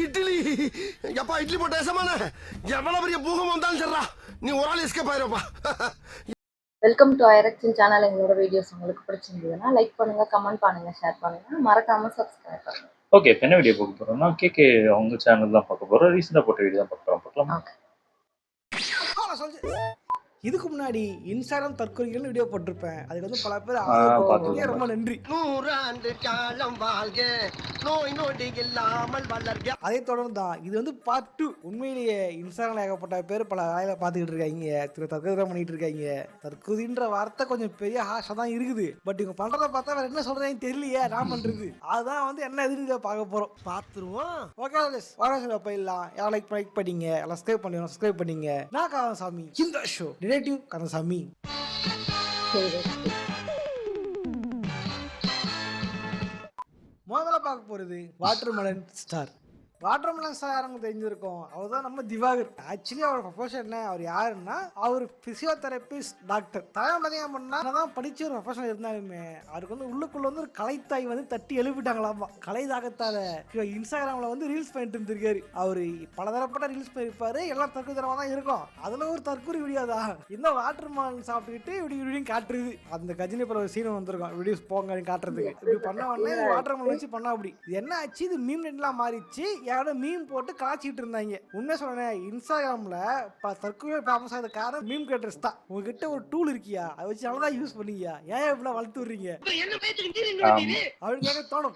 இட்லி எப்பா இட்லி போட்ட சமான எவ்வளவு பெரிய பூகம் வந்தாலும் சரிடா நீ ஒரு ஆள் எஸ்கேப் ஆயிருப்பா. வெல்கம் டு ஐரக்ஷன் சேனல். எங்களோட வீடியோஸ் உங்களுக்கு பிடிச்சிருந்ததுன்னா லைக் பண்ணுங்க, கமெண்ட் பண்ணுங்க, ஷேர் பண்ணுங்க, மறக்காம சப்ஸ்கிரைப் பண்ணுங்க. ஓகே, இப்போ என்ன வீடியோ பார்க்க போறோம்னா கேகே அவங்க சேனல் தான் பார்க்க போறோம். ரீசெண்டா போட்ட வீடியோ தான் பார்க்கலாம். இதுக்கு முன்னாடி இன்ஸ்டாகிராம் தற்கொலைகள் வீடியோ போட்டிருப்பேன். அதுக்கு வந்து பல பேர் ரொம்ப நன்றி. 100 ஆண்டு காலம் வாழ்க, நோய் நொடி இல்லாமல் வளர்க. அதே தொடர்ந்து தான் இது வந்து பார்ட் 2. உண்மையிலேயே இன்ஸ்டாகிராம்ல ஏகப்பட்ட பேர் பல வேலையில பார்த்துக்கிட்டு இருக்காங்க, தற்கொலை பண்ணிட்டு இருக்காங்க. தற்கொலைன்ற வார்த்தை கொஞ்சம் பெரிய ஹாஷா தான் இருக்குது. பட் இவங்க பண்றதை பார்த்தா வேற என்ன சொல்றேன்னு தெரியலையே நான் பண்றது. அதுதான் வந்து என்ன எதுன்னு பார்க்க போறோம், பார்த்துருவோம். ஓகே வாங்க போயிடலாம். யாரும் லைக் பண்ணிங்க, எல்லாம் சப்ஸ்கிரைப் பண்ணிங்க. நான் காதசாமி, இந்த ஷோ ரிலேட்டிவ் கந்தசாமி. முதல்ல பார்க்க போறது வாட்டர்மெலன் ஸ்டார். வாட்டர்மெலன் ஸ்டார் யாரும் தெரிஞ்சிருக்கோம், அவர் தான் நம்ம திவாகர். ஆக்சுவலி அவர் ப்ரொஃபஷன் என்ன, அவர் யாருன்னா அவர் பிசியோதெரபிஸ்ட் டாக்டர். தலைவன் பார்த்தீங்க அப்படின்னா தான் படிச்சு ஒரு ப்ரொஃபஷனல் இருந்தாலுமே அவருக்கு வந்து உள்ளுக்குள்ள வந்து ஒரு கலைத்தாய் வந்து தட்டி எழுப்பிட்டாங்களாமா. கலை தாக்கத்தால இன்ஸ்டாகிராம்ல வந்து ரீல்ஸ் பண்ணிட்டு இருந்திருக்காரு. அவரு பலதரப்பட்ட ரீல்ஸ் பண்ணிருப்பாரு, எல்லாம் தற்கொலை தரமா தான் இருக்கும். அதுல ஒரு தற்கொலை வீடியோ தான் இந்த வாட்டர்மெலன் சாப்பிட்டுக்கிட்டு இப்படி காட்டுறது. அந்த கஜினி பல ஒரு சீன் வந்திருக்கும், வீடியோஸ் போங்க காட்டுறதுக்கு. இப்படி பண்ண உடனே வாட்டர்மெலன் வச்சு பண்ணா அப்படி என்ன ஆச்சு, இது மீம் எல்லாம் மாறிச்சு. யாரோட மீம் போட்டு காய்ச்சிட்டு இருந்தாங்க. உண்மையா சொல்றேன், இன்ஸ்டாகிராம்ல தற்கொலை ஃபேமஸ் ஆகுது காரணம் மீம் கிரியேட்டர்ஸ் தான். உங்ககிட்ட ஒரு டூல் இருக்கியா, அதை வச்சு நல்லா யூஸ் பண்ணீங்க, ஏன் இப்படிலாம் வளர்த்து விடுறீங்க அப்படின்னு கேட்க தோணும்.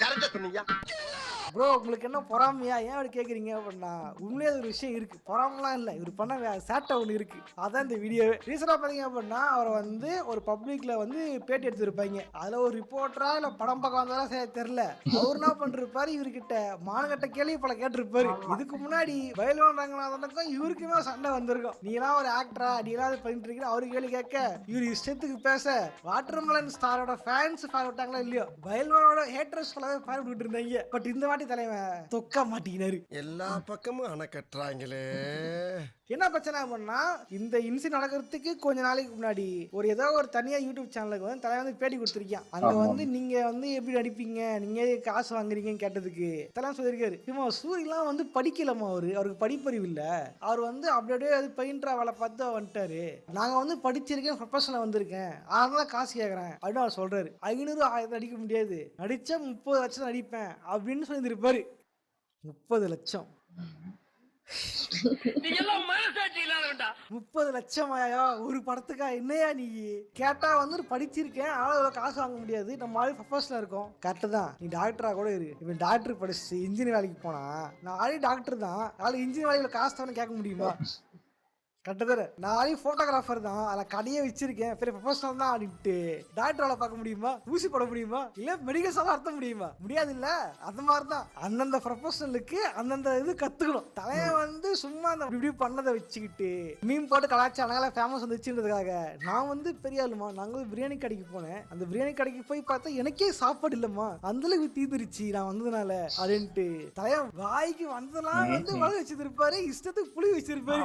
ப்ரோ உங்களுக்கு என்ன பொறாமையா, ஏன் அப்படி கேட்குறீங்க அப்படின்னா உண்மையாக ஒரு விஷயம் இருக்கு. பொறாமலாம் இல்லை, இவர் பண்ண சேட்டை ஒன்று இருக்கு. அதான் இந்த வீடியோவே. ரீசெண்டாக பார்த்தீங்க அப்படின்னா அவரை வந்து ஒரு பப்ளிக்ல வந்து பேட்டி எடுத்துருப்பாங்க. அதில் ஒரு ரிப்போர்ட்டரா இல்லை படம் பார்க்க வந்தாலும் தெரியல, அவர் என்ன பண்ணிருப்பாரு, இவர்கிட்ட மானகட்ட கேள்வி பல கேட்டிருப்பாரு. இதுக்கு முன்னாடி பயில்வான் ரங்கநாதனுக்கும் இவருக்குமே சண்டை வந்திருக்கும். நீலாம் ஒரு ஆக்டரா, நீலாம் பண்ணிட்டு இருக்கிற அவரு கேள்வி கேட்க இவர் இஷ்டத்துக்கு பேச. வாட்டர்மெலன் ஸ்டாரோட ஃபேன்ஸ் ஃபேன் விட்டாங்களா இல்லையோ, பயில்வானோட ஹேட்டர்ஸ் ஃபேன் விட்டு இருந்தாங்க. பட் இந்த தலைவன் தொக்க மாட்டேங்கிறாரு. எல்லா பக்கமும் அணை கட்டுறாங்களே. என்ன பிரச்சனை அப்படின்னா இந்த இன்சிடென்ட் நடக்கிறதுக்கு கொஞ்ச நாளைக்கு முன்னாடி ஏதோ ஒரு தனியா யூடியூப் சேனலுக்கு வந்து தலைவன் வந்து பேட்டி கொடுத்துருக்கேன். அங்க வந்து நீங்க வந்து எப்படி நடிப்பீங்க, நீங்க காசு வாங்குறீங்கன்னு கேட்டதுக்கு தலைவன் சொல்லியிருக்காரு, இவன் சூரியெல்லாம் வந்து படிக்கலாமா, அவருக்கு படிப்பறிவு இல்ல, அவர் வந்து அப்படியே அது பெயிண்டரா வேலை பார்த்து வந்துட்டாரு. நாங்க வந்து படிச்சிருக்கேன், ப்ரொஃபஷனல் வந்திருக்கேன், அதனால காசு கேட்கறேன் அப்படின்னு அவர் சொல்றாரு. 500 1000 நடிக்க முடியாது, நடிச்சா 30 லட்சம் நடிப்பேன் அப்படின்னு சொல்லியிருப்பாரு. 30 லட்சம் 30 லட்சம் ஒரு படத்துக்கா? என்னையா நீ கேட்டா வந்து படிச்சிருக்கேன், ஆனா காசு வாங்க முடியாது, நம்ம ஆளு ப்ரொஃபஷனல் இருக்கும். கரெக்ட் தான், நீ டாக்டரா கூட இரு. இவன் டாக்டர் படிச்சு இன்ஜினியர் வேலைக்கு போனா நான் ஆளு டாக்டர் தான், ஆளு இன்ஜினியர் வேலையில காசு தானே கேட்க முடியுமா? கரெக்டு. நான் போட்டோகிராஃபர் தான், அதில் கடையே வச்சிருக்கேன், பெரிய ப்ரொஃபஷனல் தான் அப்படின்ட்டு டாக்டர் வேலை பார்க்க முடியுமா, ஊசி போட முடியுமா, இல்லை மெடிக்கல் ஷாப் நடத்த முடியுமா? முடியாது இல்ல. அந்த மாதிரி தான் அந்தந்த ப்ரொஃபஷனலுக்கு அந்தந்த இது கத்துக்கணும். தலைவன் வந்து சும்மா அந்த இப்படி பண்ணதை வச்சுக்கிட்டு மீன் போட்டு கலாச்சாரம் ஃபேமஸ் வந்துச்சுன்றதுக்காக நான் வந்து பெரிய ஆளுமா. நாங்கள் பிரியாணி கடைக்கு போனேன், அந்த பிரியாணி கடைக்கு போய் பார்த்தா எனக்கே சாப்பாடு இல்லம்மா, அந்த அளவுக்கு தீந்துருச்சு நான் வந்ததுனால அப்படின்ட்டு தலைவன் வாய்க்கு வந்ததெல்லாம் வந்து வள வச்சிருப்பாரு, இஷ்டத்துக்கு புளி வச்சிருப்பாரு.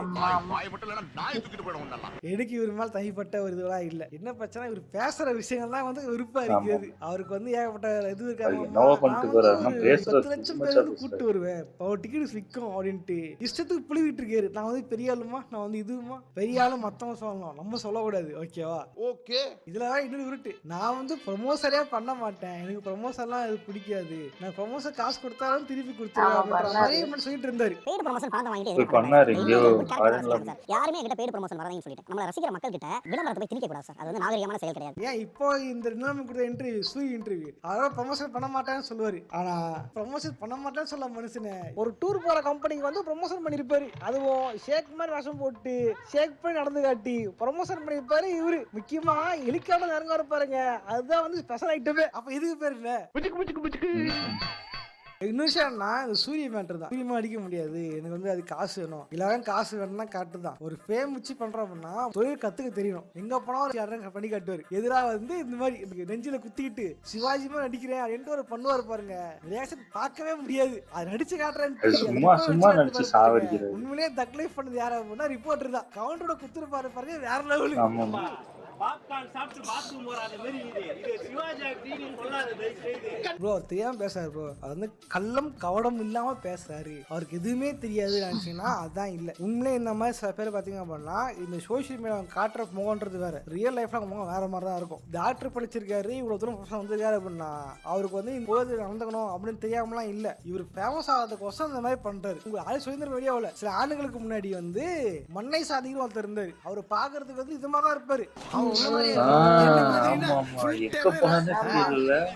எனக்கு இவர் மேல தனிப்பட்ட ஒரு இதுவெல்லாம் இல்ல. என்ன பிரச்சனை, இவர் பேசுற விஷயங்கள் தான் வந்து விருப்பா இருக்கிறது. அவருக்கு வந்து ஏகப்பட்ட இது இருக்காரு. 10 லட்சம் பேர் வந்து கூட்டு வருவேன், டிக்கெட் விற்கும் அப்படின்ட்டு இஷ்டத்துக்கு புளிவிட்டு இருக்காரு. நான் வந்து பெரிய ஆளுமா, நான் வந்து இதுமா பெரிய ஆளு மத்தவங்க சொல்லணும், நம்ம சொல்லக்கூடாது. ஓகேவா? ஓகே. இதுல இன்னொரு உருட்டு, நான் வந்து ப்ரொமோஷனே பண்ண மாட்டேன், எனக்கு ப்ரொமோஷன்லாம் இது பிடிக்காது, நான் ப்ரொமோஷன் காசு கொடுத்தாலும் திருப்பி கொடுத்துருவேன் சொல்லிட்டு இருந்தாரு. யாருமே என்கிட்ட பெய்டு ப்ரமோஷன் வராதீங்கன்னு சொல்லிட்டு நம்மள ரசிக்கிற மக்கள் கிட்ட விளம்பரத்தை போய் திணிக்க கூடாது சார். அது வந்து நாகரிகமான செயல் கிடையாது. ஏன் இப்போ இந்த நிலைமை கொடுத்த இன்டர்வியூ சூய் இன்டர்வியூ அதாவது ப்ரமோஷன் பண்ண மாட்டேன்னு சொல்லுவாரு. ஆனா ப்ரமோஷன் பண்ண மாட்டேன்னு சொல்ல மனுஷனே ஒரு டூர் போற கம்பெனிக்கு வந்து ப்ரமோஷன் பண்ணிருப்பாரு. அதுவும் ஷேக் மாதிரி வேஷம் போட்டு ஷேக் பண்ணி நடந்து காட்டி ப்ரமோஷன் பண்ணிருப்பாரு. இவரு முக்கியமா எலிக்கான நெருங்க இருப்பாருங்க, அதுதான் வந்து ஸ்பெஷல் ஐட்டமே. அப்ப இதுக்கு பேரு இல்ல இன்னும் இந்த சூரிய மேட்டர் தான். சூரியமா அடிக்க முடியாது, எனக்கு வந்து அது காசு வேணும். எல்லாரும் காசு வேணும்னா காட்டு தான். ஒரு ஃபேம் வச்சு பண்றோம் அப்படின்னா தொழில் கத்துக்க தெரியணும். எங்க போனாலும் யாரும் பண்ணி காட்டுவாரு. எதிராக வந்து இந்த மாதிரி எனக்கு நெஞ்சில குத்திக்கிட்டு சிவாஜிமா நடிக்கிறேன் அப்படின்ட்டு ஒரு பண்ணுவாரு பாருங்க, ரியாக்ஷன் பார்க்கவே முடியாது. அது நடிச்சு காட்டுறேன் உண்மையிலேயே தக் லைஃப் பண்ணது யாரா அப்படின்னா ரிப்போர்ட்டர் தான். கவுண்டரோட குத்துரு பாருங்க வேற லெவலு. ப்ரோ தெரியாம பேசுறாரு ப்ரோ. அது வந்து கள்ளம் கவடம் இல்லாம பேசுறாரு. அவருக்கு எதுவுமே தெரியாது நினைச்சீங்கன்னா அதான் இல்ல. உண்மையிலே இந்த மாதிரி சில பேர் பாத்தீங்க அப்படின்னா இந்த சோசியல் மீடியா காட்டுற முகன்றது வேற, ரியல் லைஃப்ல முகம் வேற மாதிரி தான் இருக்கும். டாக்டர் படிச்சிருக்காரு, இவ்வளவு தூரம் வந்திருக்காரு அப்படின்னா அவருக்கு வந்து இந்த போது நடந்துக்கணும் அப்படின்னு தெரியாமலாம் இல்ல. இவர் ஃபேமஸ் ஆகிறதுக்கோசம் இந்த மாதிரி பண்றாரு. உங்க ஆளு சுதந்திர வீடியோவில் சில ஆண்டுகளுக்கு முன்னாடி வந்து மண்ணை சாதிக்கிற ஒருத்தர் இருந்தாரு. அவர் பாக்குறதுக்கு வந்து இது மாதிரி தான் இருப்பாரு.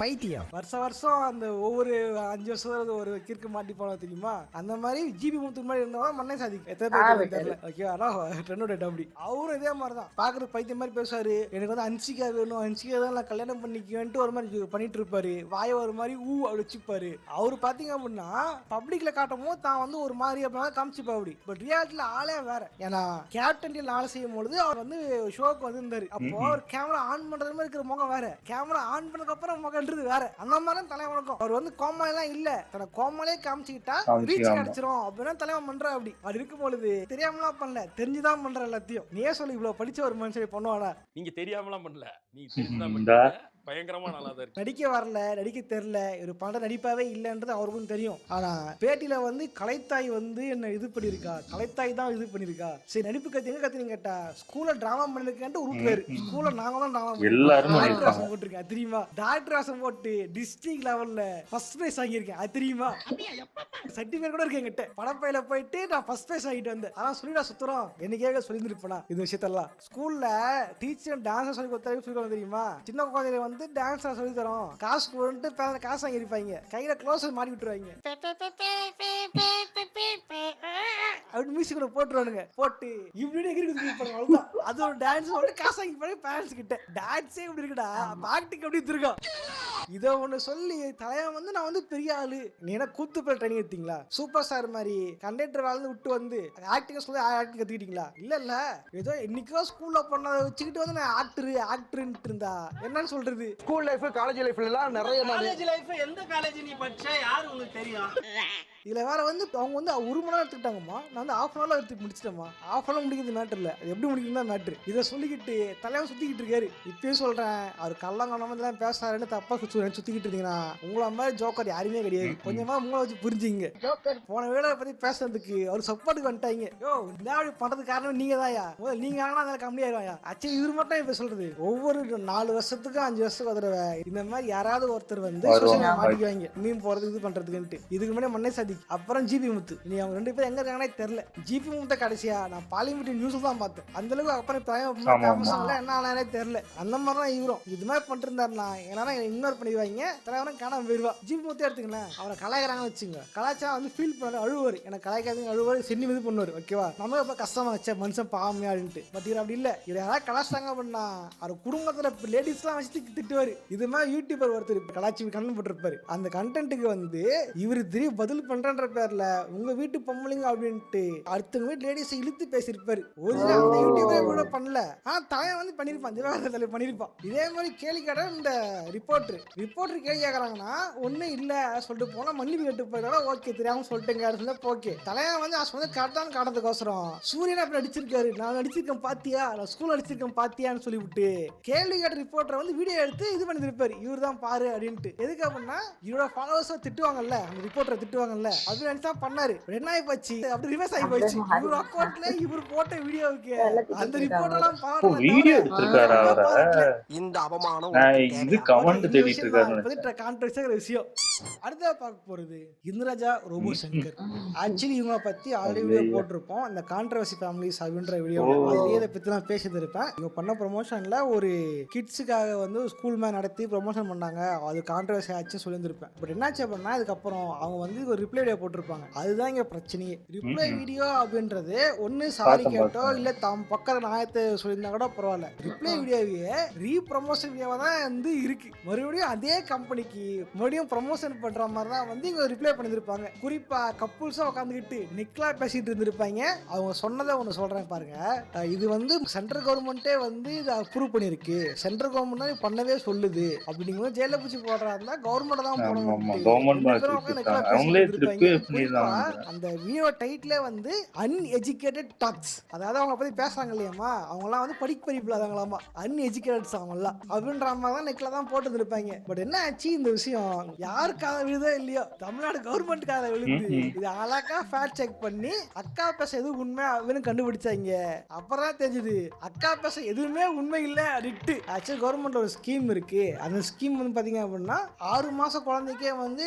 பைத்தியம். வருஷம் அந்த ஒவ்வொரு 5 வருஷம் ஒரு கிறுக்கு மாட்டி போனா தெரியுமா, அந்த மாதிரி ஜிபி முத்துக்கு மாதிரி இருந்தவங்க மண்ணை சாதிக்கும். எத்தனை பேர் தெரியல. ஓகே, ஆனா ட்ரெண்டோட அப்படி அவரும் இதே மாதிரி தான் பாக்குறது பைத்தியம் மாதிரி பேசுவாரு. எனக்கு வந்து அன்சிகா வேணும், அன்சிகா தான் நான் கல்யாணம் பண்ணிக்குவேன்ட்டு ஒரு மாதிரி பண்ணிட்டு இருப்பாரு. வாய ஒரு மாதிரி அப்படி வச்சுப்பாரு. அவரு பாத்தீங்க அப்படின்னா பப்ளிக்ல காட்டும் போது தான் வந்து ஒரு மாதிரி அப்படின்னா காமிச்சுப்பா அப்படி. பட் ரியாலிட்டியில ஆளே வேற. ஏன்னா கேப்டன் ஆளை செய்யும் பொழுது அவர் வந்து ஷோக்கு வந்திருந்தாரு. அப்போ அவர் கேமரா ஆன் பண்றது மாதிரி இருக்கிற முகம் வேற, கேமரா ஆன் பண்ணதுக்கு அப்புறம் முகன்றது வேற. அந்த மாதிரி தலைவனுக்கும் அவர் வந்து கோமாளி எல்லாம் இல்ல, தன கோமாலே காமிச்சுக்கிட்டா ரீச் கிடைச்சிரும் அப்படின்னா தலைவன் பண்ற அப்படி. அப்படி இருக்கும் பொழுது தெரியாமலாம் பண்ணல, தெரிஞ்சுதான் பண்ற எல்லாத்தையும். நீயே சொல்லி இவ்வளவு படிச்ச ஒரு மனுஷன் பண்ணுவானா? நீங்க தெரியாமலாம் பண்ணல, நீ தெரிஞ்சுதான் பண்ணீங்க. பயங்கரமா நல்லா தான் இருக்கு. நடிக்க வரல, நடிக்க தெரியல, ஒரு படம் நடிப்பாவே இல்லைன்றது அவருக்கும் தெரியும். ஆனா பேட்டியில வந்து கலைத்தாய் வந்து என்ன இது பண்ணிருக்கா, கலைத்தாய் தான் இது பண்ணிருக்கா. சரி நடிப்பு கத்து எங்க கத்துனீங்க கேட்டா ஸ்கூல்ல டிராமா பண்ணிருக்கேன்ட்டு உருட்டுவாரு. ஸ்கூல்ல நாங்க தான் டிராமா போட்டிருக்கேன் அது தெரியுமா. டாக்டர் ராசம் போட்டு டிஸ்ட்ரிக்ட் லெவல்ல ஃபர்ஸ்ட் பிரைஸ் வாங்கியிருக்கேன் அது தெரியுமா. சர்டிபிகேட் கூட இருக்கு என்கிட்ட. படப்பையில போயிட்டு நான் ஃபர்ஸ்ட் பிரைஸ் வாங்கிட்டு வந்தேன். ஆனா சொல்லிடா சுத்துறோம் என்னைக்கே சொல்லிருப்பா இந்த விஷயத்தெல்லாம். ஸ்கூல்ல டீச்சர் டான்ஸ் சொல்லி கொடுத்தாரு சொல்லுவாங்க தெரியுமா. சின்ன குழந்தைங்க வந்து டான்ஸ் சொல்லி தரோம், காசு கொடுத்து காசு வாங்கி இருப்பாங்க, கையில க்ளோஸ் மாட்டி விட்டுருவாங்க, அப்படி மியூசிக் கூட போட்டுருவானுங்க. போட்டு இப்படி அவ்வளவுதான். அது ஒரு டான்ஸ் காசு வாங்கி போய் பேரண்ட்ஸ் கிட்ட டான்ஸே இப்படி இருக்குடா, ஆக்டிங் அப்படி இருக்கோம். இதை ஒண்ணு சொல்லி தலைவன் வந்து நான் வந்து பெரிய ஆளு, நீ என்ன கூத்து பேர் ட்ரைனிங் எடுத்தீங்களா, சூப்பர் ஸ்டார் மாதிரி கண்டக்டர் வேலை விட்டு வந்து ஆக்டிங் சொல்லி ஆக்டிங் கத்துக்கிட்டீங்களா? இல்ல ஏதோ இன்னைக்கோ ஸ்கூல்ல பண்ணதை வச்சுக்கிட்டு வந்து நான் ஆக்டர்ன்ட்டு இருந்தா என்னன்னு சொல்றது? ஸ்கூல் லைஃப் காலேஜ் லைஃப்ல எல்லாம் நிறைய காலேஜ் லைஃப் எந்த காலேஜ் நீ படிச்ச யாரு உங்களுக்கு தெரியும்? இதுல வேற வந்து அவங்க வந்து 1 மணி நேரம் எடுத்துக்கிட்டாங்கம்மா, நான் வந்து ½ hour எடுத்து முடிச்சிட்டேம்மா. ½ hour முடிக்கிறது மேட்டர் இல்ல, அது எப்படி முடிக்கணும் தான் மேட்ரு. இதை சொல்லிக்கிட்டு தலைவன் சுத்திக்கிட்டு இருக்காரு. இப்பயும் சொல்றேன், அவர் கள்ளங்கணம் பேசுறாருன்னு தப்பா சுத்திக்கிட்டு இருந்தீங்கன்னா உங்கள மாதிரி ஜோக்கர் யாருமே கிடையாது. கொஞ்சமா உங்களை வச்சு புரிஞ்சுங்க. போன வேலை பத்தி பேசுறதுக்கு அவர் சப்போர்ட்டுக்கு வந்துட்டாங்க. யோ இந்த பண்றதுக்கு காரணம் நீங்க தான்யா, நீங்க ஆனா அதில் கம்மி ஆயிடுவாயா. அச்சே இவர் மட்டும் இப்ப சொல்றது ஒவ்வொரு 4 வருஷத்துக்கு 5 வருஷத்துக்கு ஒரு தடவை இந்த மாதிரி யாராவது ஒருத்தர் வந்து மாட்டிக்குவாங்க மீன் போறது இது பண்றதுக்குன்ட்டு. இதுக்கு முன்னாடி மண்ணை சாதி, அப்புறம் ஜிபி முத்து. நீ அவங்க 2 பேரும் எங்க இருக்காங்கன்னே தெரியல. ஜிபி முத்த கடைசியா நான் பாலிவுட் நியூஸ் தான் பார்த்தேன். அந்த அளவுக்கு அப்புறம் என்ன ஆனானே தெரியல. அந்த மாதிரி தான் இவரும் இது மாதிரி பண்ணிட்டு இருந்தாருன்னா ஏன்னா இக்னோர் பண்ணிடுவாங்க, தலைவரும் காணாம போயிருவா. ஜிபி முத்து எடுத்துக்கலாம், அவரை கலாய்க்கிறாங்கன்னு வச்சுங்க, கலாய்ச்சா வந்து ஃபீல் பண்ண அழுவாரு, எனக்கு கலாய்க்காதீங்க அழுவாரு, சென்னி இது பண்ணுவாரு. ஓகேவா, நம்ம இப்ப கஷ்டமா வச்ச மனுஷன் பாவமே அப்படின்ட்டு. பட் இவர் அப்படி இல்ல, இவர் யாராவது கலாச்சாங்க அப்படின்னா அவர் குடும்பத்துல லேடிஸ் எல்லாம் வச்சு திட்டுவாரு. இது மாதிரி யூடியூபர் ஒருத்தர் கலாச்சி கண்ணு போட்டிருப்பாரு. அந்த கண்டென்ட்டுக்கு வந்து இவரு திரும்பி பதில் பண்றன்ற பேர்ல உங்க வீட்டு பொம்பளைங்க அப்படின்ட்டு அடுத்தவங்க வீட்டு லேடிஸ் இழுத்து பேசியிருப்பாரு. ஒரு அந்த யூடியூபர் கூட பண்ணல, ஆனா தலைவன் வந்து பண்ணிருப்பான், திவாகர் தலைவர் பண்ணிருப்பான். இதே மாதிரி கேள்வி கேட்டா இந்த ரிப்போர்ட்டர் கேள்வி கேட்கறாங்கன்னா ஒண்ணு இல்ல சொல்லிட்டு போனா மன்னிப்பு கேட்டு போயிடா. ஓகே தெரியாம சொல்லிட்டேங்க. ஓகே தலைவன் வந்து வந்து கரெக்டான காட்டுறதுக்கோசரம் சூரியன் அப்படி அடிச்சிருக்காரு, நான் நடிச்சிருக்கேன் பாத்தியா, நான் ஸ்கூல் அடிச்சிருக்கேன் பாத்தியான்னு சொல்லிவிட்டு கேள்வி கேட்ட ரிப்போர்ட்டர் வந்து வீடியோ எடுத்து இது பண்ணிருப்பாரு, இவர் தான் பாரு அப்படின்ட்டு. எதுக்கு அப்படின்னா இவரோட ஃபாலோவர்ஸ் திட்டுவாங்கல்ல, அந்த ரிப்போர்ட்டரை திட்டுவாங்கல்ல, அது நினைச்சா பண்ணாரு. என்ன ஆகி போச்சு, அப்படி ரிவர்ஸ் ஆகி போச்சு. இவர் அக்கௌண்ட்ல இவர் போட்ட வீடியோவுக்கு அந்த ரிப்போர்ட் எல்லாம் பாருங்க, வீடியோ எடுத்துட்டாரு அவரை. இந்த அவமானம் இது கமெண்ட் தேடிட்டு இருக்காரு. கான்ட்ரோவர்சியான விஷயம். அடுத்த பார்க்க போறது இந்திரஜா ரோபோ சங்கர். ஆக்சுவலி இவங்க பத்தி ஆல்ரெடி வீடியோ போட்டிருப்போம், இந்த கான்ட்ரோவர்சி ஃபேமிலிஸ் அப்படின்ற வீடியோ. அதுலயே இதை பத்தி நான் பேசிட்டு இருப்பேன். இவங்க பண்ண ப்ரொமோஷன்ல ஒரு கிட்ஸுக்காக வந்து ஸ்கூல் மேன் நடத்தி ப்ரொமோஷன் பண்ணாங்க, அது கான்ட்ரோவர்சி ஆச்சு சொல்லியிருந்திருப்பேன். பட் என்னாச்சு அப்படின்னா அதுக்கப்புறம் அவங்க வந்து ஒரு ரிப்ளை வீடியோ போட்டிருப்பாங்க. அதுதான் இங்க பிரச்சனையே. ரிப்ளை வீடியோ அப்படின்றது ஒன்னு சாரி கேட்டோ இல்ல தம் பக்கத்துல நாயத்தை சொல்லியிருந்தா கூட பரவாயில்ல, ரிப்ளை வீடியோவே ரீ ப்ரொமோஷன் வீடியோவா தான் வந்து இருக்கு. மறுபடியும் அதே கம்பெனிக்கு மறுபடியும் ப்ரொமோஷன் ரியாக்ஷன் பண்ற மாதிரி தான் வந்து இங்க ரிப்ளை பண்ணிருப்பாங்க. குறிப்பா கப்புள்ஸா உட்காந்துக்கிட்டு நிக்லா பேசிட்டு இருந்திருப்பாங்க. அவங்க சொன்னதை ஒன்று சொல்றேன் பாருங்க. இது வந்து சென்ட்ரல் கவர்மெண்ட்டே வந்து இதை அப்ரூவ் பண்ணிருக்கு, சென்ட்ரல் கவர்மெண்ட் பண்ணவே சொல்லுது அப்படிங்கும் ஜெயில பூச்சி போடுறா இருந்தா கவர்மெண்ட் தான் அந்த வீடியோ டைட்டிலே வந்து அன்எஜுகேட்டட் டாக்ஸ். அதாவது அவங்க பத்தி பேசுறாங்க இல்லையாமா, அவங்க எல்லாம் வந்து படிப்பறிப்பு இல்லாதவங்களாமா, அன்எஜுகேட்டட்ஸ் அவங்கலாம் அப்படின்ற மாதிரி தான் நெட்ல தான் போட்டு இருப்பாங்க. பட் என்ன ஆச்சு, இந்த விஷயம் யாருக்காக விழுதோ இல்லையோ தமிழ்நாடு கவர்மெண்ட்டுக்காக விழுந்து இது அழகா ஃபேக்ட் செக் பண்ணி அக்கா பேச எதுவும் உண்மை அப்படின்னு கண்டுபிடிச்சாங்க. அப்புறம் தான் தெரிஞ்சது அக்கா பேச எதுவுமே உண்மை இல்லை அப்படின்ட்டு. ஆக்சுவலி கவர்மெண்ட் ஒரு ஸ்கீம் இருக்கு. அந்த ஸ்கீம் வந்து பாத்தீங்க அப்படின்னா 6 மாசம் குழந்தைக்கே வந்து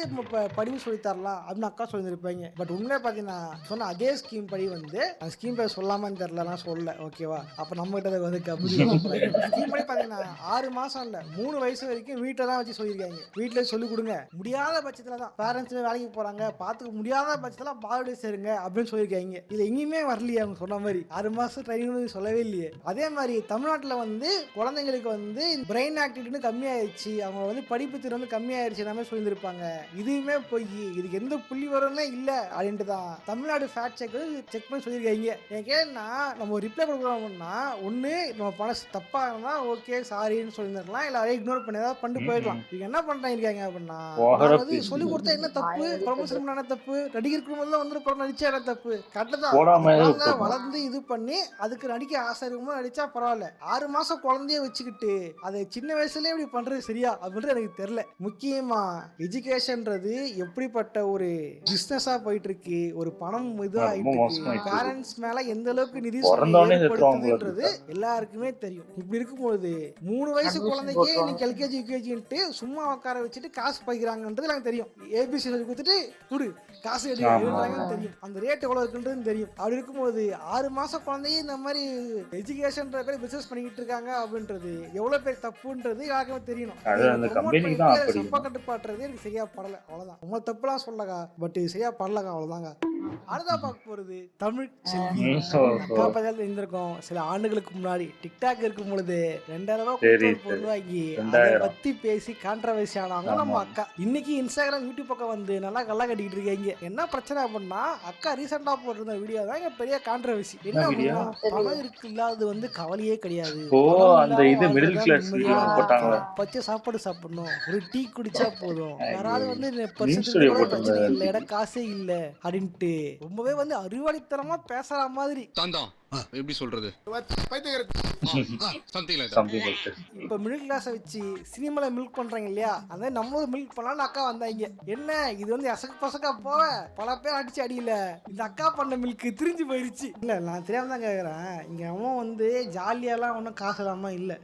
படிப்பு சொல்லி தரலாம் அப்படின்னு அக்கா சொல்லியிருப்பாங்க. பட் உண்மையை பார்த்தீங்கன்னா சொன்ன அதே ஸ்கீம் படி வந்து அந்த ஸ்கீம் பேர் சொல்லாமன்னு தெரியல, நான் சொல்ல ஓகேவா. அப்போ நம்ம கிட்ட வந்து ஸ்கீம் படி பார்த்தீங்கன்னா 6 மாசம் இல்லை 3 வயசு வரைக்கும் வீட்டில் தான் வச்சு சொல்லியிருக்காங்க. வீட்டில் சொல்லிக் கொடுங்க, முடியாத பட்சத்தில் தான் பேரண்ட்ஸ் வேலைக்கு போறாங்க, பார்த்துக்க முடியாத பட்சத்தில் பாலுடைய சேருங்க அப்படின்னு சொல்லியிருக்காங்க. இது எங்கேயுமே வரலையே அவங்க சொன்ன மாதிரி 6 மாசம் ட்ரைனிங் சொல்லவே இல்லையே. அதே மாதிரி தமிழ்நாட்டில் வந்து குழந்தைங்களுக்கு வந்து பிரெயின் ஆக்டிவிட்டின்னு கம்மியாயிடுச்சு, அவங்க வந்து படிப்பு திறன் வந்து கம்மியாயிருச்சு எல்லாமே சொல்லியிருப்பாங்க. இதுவுமே போய் இதுக்கு எந்த புள்ளி வரமே இல்லை அப்படின்ட்டு தான் தமிழ்நாடு ஃபேக்ட் செக் பண்ணி சொல்லியிருக்காங்க. ஏன் கேட்டா நம்ம ஒரு ரிப்ளை கொடுக்குறோம்னா ஒன்று நம்ம பணம் தப்பாக இருந்தால் ஓகே சாரின்னு சொல்லியிருக்கலாம், இல்லை அதே இக்னோர் பண்ணி ஏதாவது பண்ணிட்டு போயிடலாம். இவங்க என்ன பண்ணிருக்காங்க அப்படின்னா சொல்லி கொடுத்தா என்ன தப்பு, ப்ரொமோஷன் என்ன தப்பு, நடிகருக்கு முதல்ல வந்து படம் நடிச்சா என்ன தப்பு, கரெக்டாக வளர்ந்து இது பண்ணி அதுக்கு நடிக்க ஆசை இருக்கும்போது நடிச்சா பரவாயில்ல. 6 மாசம் குழந்தைய வச்சுக்கிட்டு அதை சின்ன வயசுலேயே இப்படி பண்றது சரியா அப்படின்றது எனக்கு தெரியல. முக்கியமா எஜுகேஷன்ன்றது எப்படிப்பட்ட ஒரு பிசினஸா போயிட்டு இருக்கு, ஒரு பணம் இதாயிட்டு பேரண்ட்ஸ் மேல எந்த அளவுக்கு நிதி ஏற்படுத்துதுன்றது எல்லாருக்குமே தெரியும். இப்படி இருக்கும்போது 3 வயசு குழந்தைக்கே இன்னைக்கு எல்கேஜி யூகேஜின்ட்டு சும்மா உட்கார வச்சுட்டு காசு பைக்கிறாங்கன்றது எனக்கு தெரியும். ஏபிசி சொல்லி கொடுத்துட்டு குடு காசு எடுக்கிறாங்கன்னு தெரியும், அந்த ரேட் எவ்வளவு இருக்குன்றது தெரியும். அப்படி இருக்கும்போது 6 மாசம் குழந்தையே இந்த மாதிரி எஜுகேஷன் பிசினஸ் பண்ணிக்கிட்டு இருக்காங்க அப்படின்றது எவ்வளவு பேர் தப்புன்றது யாருக்குமே தெரியணும். சப்பா கட்டுப்பாட்டுறது எனக்கு சரியா படல, அவ்வளவுதான். உங்க தப்புலாம் சொல்லகா, பட் சரியா படலகா, அவ்வளவுதாங்க. அடுத்தா பார்க்க போறது தமிழ் செல்வி. அக்கா பையன் இருந்திருக்கோம் சில ஆண்டுகளுக்கு முன்னாடி டிக்டாக் இருக்கும் பொழுது 2000 ரூபாய் பொருள் வாங்கி அதை பத்தி பேசி கான்ட்ரவர்சி ஆனாங்க நம்ம அக்கா. இன்னைக்கு இன்ஸ்டாகிராம் யூடியூப் பக்கம் வந்து நல்லா கல்லா கட்டிக்கிட்டு இருக்காங்க. என்ன பிரச்சனை அப்படின்னா அக்கா ரீசெண்டா போட்டிருந்த வீடியோ தான் இங்க பெரிய கான்ட்ரவர்சி. என்ன அப்படின்னா பணம் இருக்கு இல்லாதது வந்து கவலையே கிடையாது, பச்சை சாப்பாடு சாப்பிடணும், ஒரு டீ குடிச்சா போதும், யாராவது வந்து பிரச்சனை இல்லை, இடம் காசே இல்லை அப்படின்ட்டு ரொம்பவே வந்து அறிவாளித்தனமா பேசுற மாதிரி. எப்படி சொல்றது, இப்ப மிடில் கிளாஸ வச்சு சினிமால மில்க் பண்றாங்க இல்லையா, அந்த நம்மளும் மில்க் பண்ணலாம்னு அக்கா வந்தாங்க. என்ன இது வந்து எசக்கு பசக்கா போவ பல பேர் அடிச்சு அடியில இந்த அக்கா பண்ண மில்க் திரிஞ்சு போயிடுச்சு. இல்ல நான் தெரியாம தான் கேக்குறேன், இங்க அவன் வந்து ஜாலியாலாம் ஒன்னும் காசு இல்லாம இல்ல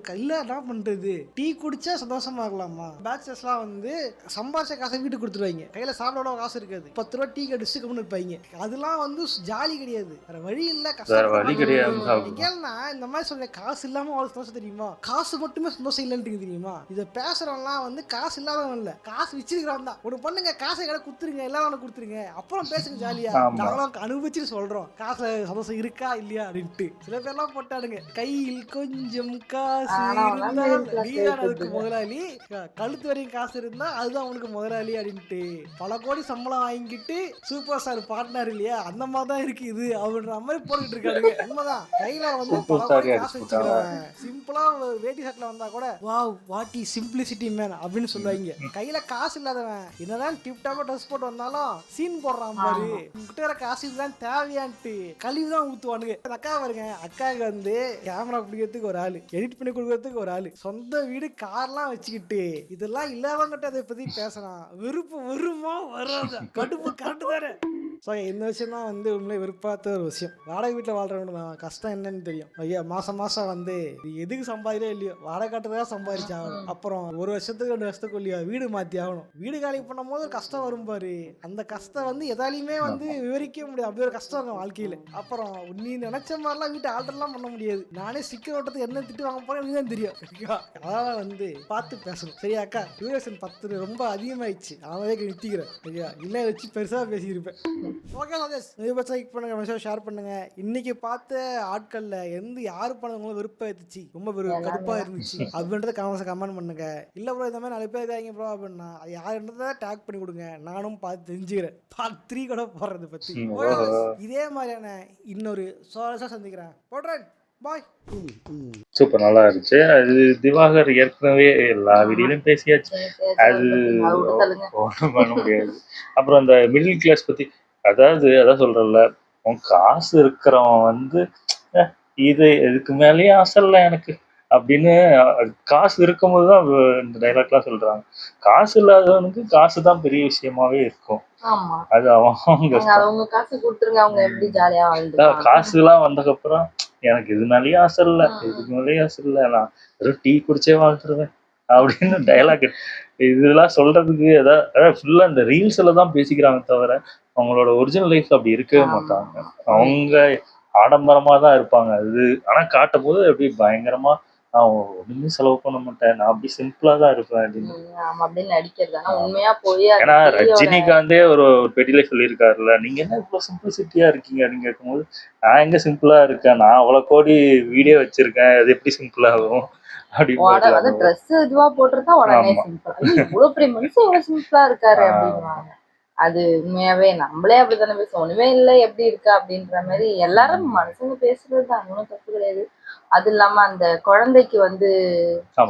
என்ன பண்றது, டீ குடிச்சா சந்தோஷமா இருக்கலாமா. பேச்சுலர்ஸ் எல்லாம் வந்து சம்பாதிச்ச காசை வீட்டுக்கு கொடுத்துருவாங்க, கையில சாப்பிட காசு இருக்காது, 10 ரூபா டீ கடிச்சு கம்முன்னு இருப்பாங்க. அதெல்லாம் வந்து ஜாலி கிடையாது, வேற வழி இல்ல, கஷ்டம். இந்த மாதிரி சொல்ல காசு இல்லாம அவ்வளவு சந்தோஷம் தெரியுமா, காசு மட்டுமே சந்தோஷம் இல்லைன்னு தெரியுமா. இதை பேசுறவங்கலாம் வந்து காசு இல்லாதவன் இல்ல, காசு வச்சிருக்கிறவன் தான். ஒண்ணு பண்ணுங்க, காசை கடை குடுத்துருங்க, எல்லாரும் கொடுத்துருங்க, அப்புறம் பேசுங்க ஜாலியா. நாங்களும் அனுபவிச்சுட்டு சொல்றோம் காசுல சந்தோஷம் இருக்கா இல்லையா அப்படின்ட்டு. சில பேர்லாம் போட்டாடுங்க, கையில் கொஞ்சம் காசு இருந்தால் நீதான் அதுக்கு முதலாளி, கழுத்து வரையும் காசு இருந்தா அதுதான் உனக்கு முதலாளி அப்படின்ட்டு. பல கோடி சம்பளம் வாங்கிட்டு சூப்பர் ஸ்டார் பார்ட்னர் இல்லையா, அந்த மாதிரி தான் இருக்கு இது அப்படின்ற மாதிரி போட்டுட்டு இருக்காங்க. உண்மைதான், கையில வந்து காசு வச்சுக்கிறவன் சிம்பிளா வேட்டி சட்டில வந்தா கூட wow what is simplicity man அப்படின்னு சொல்லுவாங்க. கையில காசு இல்லாதவன் என்னதான் டிப் டாப்பா ட்ரெஸ் போட்டு வந்தாலும் சீன் போடுறான் பாரு, கிட்ட காசு இதுதான் தேவையான்ட்டு கழிவு தான் ஊத்துவானுங்க. அக்கா பாருங்க, அக்காவுக்கு வந்து கேமரா பிடிக்கிறதுக்கு ஒரு ஆளு, எடிட் பண்ணி கொடுக்கறதுக்கு ஒரு ஆளு, சொந்த வீடு கார்லாம் வச்சுக்கிட்டு இதெல்லாம் இல்லாதவங்கிட்ட அதை பத்தி பேசலாம். வெறுப்பு வருமா வராது, கடுப்பு கரெக்டு தானே. ஸோ இந்த விஷயம் தான் வந்து உண்மையிலே வெறுப்பாத்த ஒரு விஷயம். வாடகை வீட்டில் வாழ்றவங்க தான் கஷ்டம் என்னன்னு தெரியும். ஐயா மாசம் வந்து எதுக்கு சம்பாதிக்கவே இல்லையோ வாடகை கட்டுறதா சம்பாதிச்சு ஆகணும், அப்புறம் 1 வருஷத்துக்கு 2 வருஷத்துக்கு இல்லையா வீடு மாற்றி ஆகணும். வீடு காலி பண்ணும் போது கஷ்டம் வரும் பாரு, அந்த கஷ்டம் வந்து எதாலையுமே வந்து விவரிக்க முடியாது, அப்படி ஒரு கஷ்டம் இருக்கும் வாழ்க்கையில. அப்புறம் நீ நினைச்ச மாதிரிலாம் வீட்டை ஆல்டர்லாம் பண்ண முடியாது. நானே சிக்கல் ஓட்டத்துக்கு என்ன திட்டு வாங்க போறேன் எனக்கு தான் தெரியும். அதான் வந்து பார்த்து பேசணும் சரியா அக்கா. டியூரேஷன் 10 ரொம்ப அதிகமாயிடுச்சு, அவனே நிறுத்திக்கிறேன் சரியா, இல்லை வச்சு பெருசாக பேசியிருப்பேன். ஓகே சதேஷ், பஸ் லைக் பண்ணுங்க, மெசேஜ் ஷேர் பண்ணுங்க. இன்னைக்கு பார்த்த ஆட்கள்ல யாரு படம் உங்களுக்கு விருப்பம் இருந்துச்சு, ரொம்ப கடுப்பா இருந்துச்சு அப்படின்றத கமெண்ட் பண்ணுங்க. இல்ல ப்ரோ இந்த மாதிரி 4 பேர் இருக்காங்க ப்ரோ அப்படின்னா அது யாருன்றத டேக் பண்ணி கொடுங்க, நானும் பார்த்து தெரிஞ்சுக்கிறேன். பார்ட் 3 கூட போடுறது பத்தி. இதே மாதிரியான இன்னொரு சுவாரஸ்யம் சந்திக்கிறேன். போடுறேன், பாய். சூப்பர், நல்லா இருந்துச்சு. அது திவாகர் ஏற்கனவே எல்லா வீடியோலையும் பேசியாச்சு, அது ஒன்றும் பண்ண முடியாது. அப்புறம் அந்த மிடில் கிளாஸ் பத்தி, அதான் சொல்றேன்ல, உன் காசு இருக்கிறவன் வந்து இதுக்கு மேலேயே ஆசை இல்லை எனக்கு அப்படின்னு காசு இருக்கும்போது தான் இந்த டைலாக்லாம் சொல்றாங்க. காசு இல்லாதவனுக்கு காசு தான் பெரிய விஷயமாவே இருக்கும். அது அவங்க காசு எல்லாம் வந்ததுக்கப்புறம் எனக்கு இது மேலேயே ஆசை இல்லை, இதுக்கு மேலேயே ஆசை இல்லை, நான் வெறும் டீ குடிச்சே வாழ்த்துருவேன் அப்படின்னு டைலாக். இதெல்லாம் சொல்றதுக்கு அதாவது ஃபுல்லா இந்த ரீல்ஸ்ல தான் பேசிக்கிறாங்க தவிர அவங்களோட ஒரிஜினல் லைஃப் அப்படி இருக்கவே மாட்டாங்க. அவங்க ஆடம்பரமா தான் இருப்பாங்க. அது ஆனா காட்டும் போது அப்படி பயங்கரமா நான் ஒண்ணுமே செலவு பண்ண மாட்டேன், நான் அப்படி சிம்பிளா தான் இருப்பேன் அப்படின்னு. ஏன்னா ரஜினிகாந்தே ஒரு பெட்டியில சொல்லியிருக்காருல்ல, நீங்க என்ன இவ்வளவு சிம்பிளிசிட்டியா இருக்கீங்க அப்படின்னு கேட்கும்போது, நான் எங்க சிம்பிளா இருக்கேன், நான் அவ்வளவு கோடி வீடியோ வச்சிருக்கேன், அது எப்படி சிம்பிள் ஆகும் அப்படின்னு. அது உண்மையாவே நம்மளே அப்படித்தானே பேசுவோம், ஒண்ணுமே இல்லை எப்படி இருக்கா அப்படின்ற மாதிரி எல்லாரும் மனுஷங்க பேசுறதுதான், ஒன்றும் தப்பு கிடையாது. அது இல்லாம அந்த குழந்தைக்கு வந்து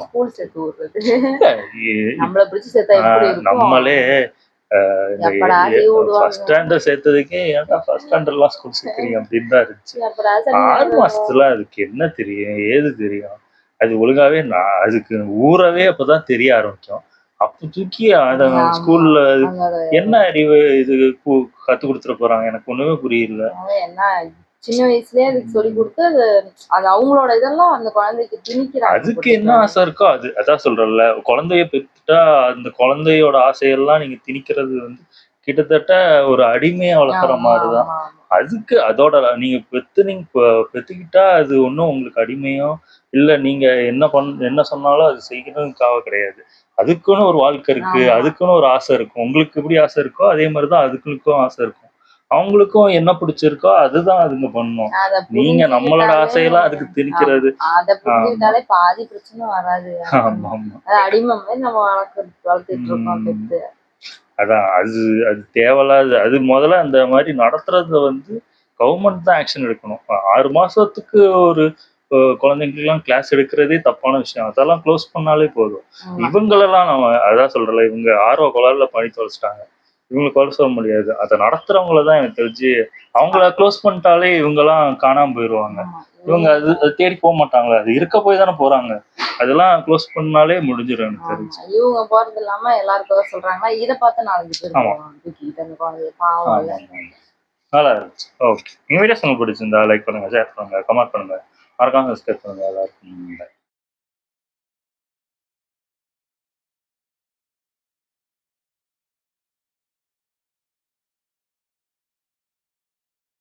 ஸ்கூல் சேர்த்து விடுறது, நம்மள பிடிச்சி சேர்த்தா எப்படி இருக்கும். நம்மளே ஃபர்ஸ்ட் ஸ்டாண்டர்ட் சேர்த்ததுக்கே ஏன்டா ஃபர்ஸ்ட் ஸ்டாண்டர்ட்லாம் ஸ்கூல் சேர்க்கிறீங்க அப்படின்னு தான் இருந்துச்சு. 6 மாசத்துல அதுக்கு என்ன தெரியும், ஏது தெரியும், அது ஒழுங்காவே அதுக்கு ஊறவே அப்பதான் தெரிய ஆரம்பிச்சோம். அப்ப தூக்கி ஸ்கூல்ல என்ன அறிவு இது கத்து கொடுத்துட போறாங்க, எனக்கு ஒண்ணுமே புரியல. சின்ன வயசுலயே அதுக்கு சொல்லி கொடுத்து அது அவங்களோட இதெல்லாம் அந்த குழந்தைக்கு திணிக்கிறாங்க. அதுக்கு என்ன ஆசை இருக்கோ அதான் சொல்றேன்ல, குழந்தைய பெற்றுட்டா அந்த குழந்தையோட ஆசையெல்லாம் நீங்க திணிக்கிறது வந்து கிட்டத்தட்ட ஒரு அடிமையை வளர்க்குற மாதிரிதான். அதுக்கு அதோட நீங்க பெத்துக்கிட்டா அது ஒன்றும் உங்களுக்கு அடிமையோ இல்லை, நீங்க என்ன சொன்னாலும் அது செய்யணும்காக கிடையாது. அதுக்குன்னு ஒரு வாழ்க்கை இருக்கு, அதுக்குன்னு ஒரு ஆசை இருக்கும். உங்களுக்கு எப்படி ஆசை இருக்கோ அதே மாதிரிதான் அதுக்குள்ளுக்கும் ஆசை இருக்கும். அவங்களுக்கும் என்ன பிடிச்சிருக்கோ அதுதான் அதுங்க பண்ணும். நீங்க நம்மளோட ஆசையெல்லாம் அதுக்கு திணிக்கிறது பாதி பிரச்சனை வராது. அடிமை நம்ம வளர்த்துட்டு இருக்கோம். அதான் அது தேவையில்லாது. அது முதல்ல அந்த மாதிரி நடத்துறதுல வந்து கவர்மெண்ட் தான் ஆக்ஷன் எடுக்கணும். 6 மாசத்துக்கு ஒரு குழந்தைங்களுக்கெல்லாம் கிளாஸ் எடுக்கிறதே தப்பான விஷயம். அதெல்லாம் க்ளோஸ் பண்ணாலே போதும். இவங்களெல்லாம் நம்ம அதான் சொல்றல, இவங்க ஆர்வ கோளாறுல பண்ணி தொலைச்சிட்டாங்க, இவங்களை குறை சொல்ல முடியாது. அதை நடத்துறவங்களதான் எனக்கு தெரிஞ்சு அவங்கள க்ளோஸ் பண்ணிட்டாலே இவங்கெல்லாம் காணாம போயிடுவாங்க. இவங்க அது தேடி போக மாட்டாங்களா, அது இருக்க போய் தானே போறாங்க. அதெல்லாம் க்ளோஸ் பண்ணாலே முடிஞ்சிடும் எனக்கு தெரிஞ்சு. இவங்க போறது இல்லாம எல்லாருக்கும் சொல்றாங்கன்னா இதை பார்த்து 4 பேர் நல்லா இருந்துச்சு. ஓகே, எங்க வீடியோஸ் உங்களுக்கு பிடிச்சிருந்தா லைக் பண்ணுங்க, ஷேர் பண்ணுங்க, கமெண்ட் பண்ணுங்க, மறக்காம சப்ஸ்கிரைப் பண்ணுங்க. எல்லாருக்கும்